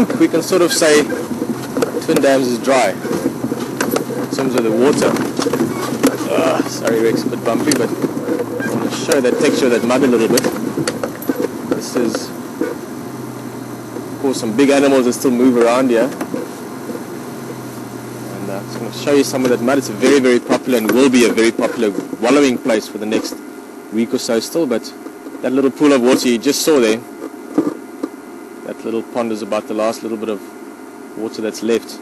think we can sort of say Twin Dams is dry in terms of the water. Sorry Rex, a bit bumpy, but I want to show that texture of that mud a little bit. This is, of course, some big animals that still move around here. And I'm just going to show you some of that mud. It's a very, very popular and will be a very popular wallowing place for the next week or so still. But that little pool of water you just saw there, that little pond is about the last little bit of water that's left.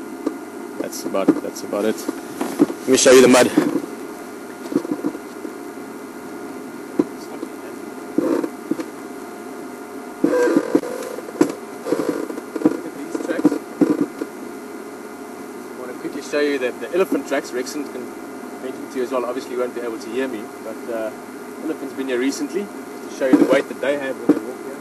That's about it. Let me show you the mud. Show you that the elephant tracks. Rexon can mention to you as well. Obviously you won't be able to hear me, but elephant's been here recently just to show you the weight that they have when they walk here.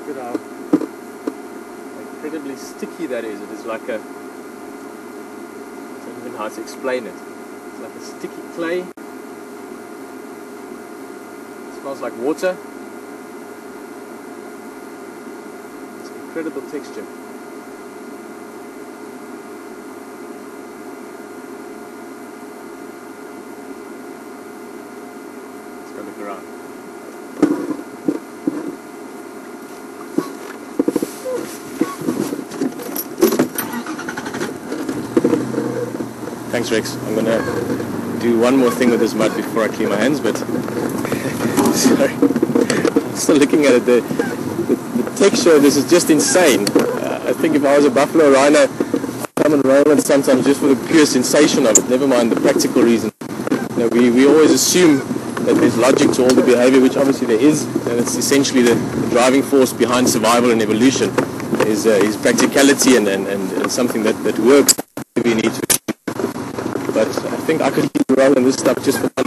Look at how incredibly sticky that is. It is like a, I don't even know how to explain it. It's like a sticky clay. It smells like water. It's an incredible texture. Let's go look around. Thanks Rex. I'm going to do one more thing with this mud before I clean my hands, but sorry, I'm still looking at it. The texture of this is just insane. I think if I was a buffalo rhino, I'd come and roll it sometimes just for the pure sensation of it, never mind the practical reason. You know, we always assume that there's logic to all the behavior, which obviously there is, and it's essentially the driving force behind survival and evolution is practicality and something that works if you need to. But I think I could keep rolling this stuff just for fun.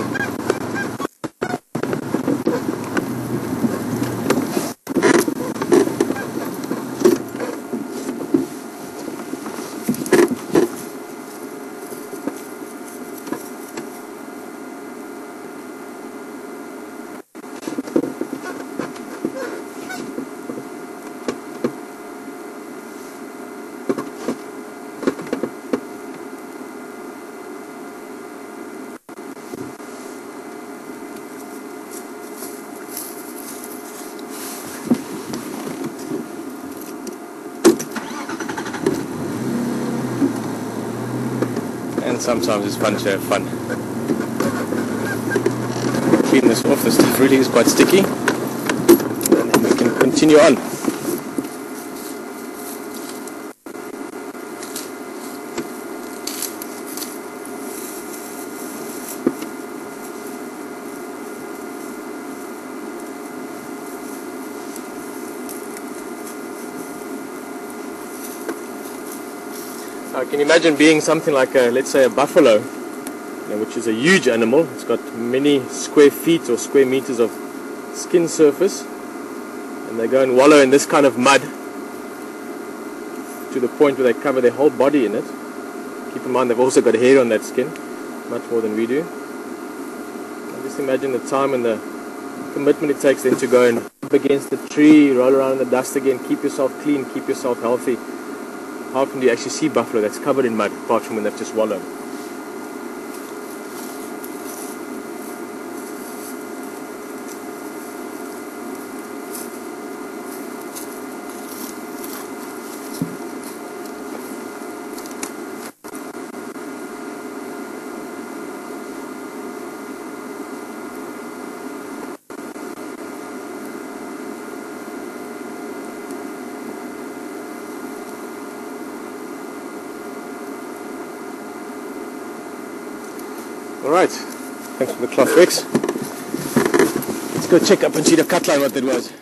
And sometimes it's fun to have fun. Clean this off, the stuff really is quite sticky. And then we can continue on. I can imagine being something like let's say a buffalo, which is a huge animal. It's got many square feet or square meters of skin surface, and they go and wallow in this kind of mud to the point where they cover their whole body in it. Keep in mind they've also got hair on that skin, much more than we do. I just imagine the time and the commitment it takes them to go and up against the tree, roll around in the dust again, keep yourself clean, keep yourself healthy. How often do you actually see buffalo that's covered in mud, apart from when they've just wallowed? Alright, thanks for the cloth, Rex. Let's go check up and see the cut line what that was.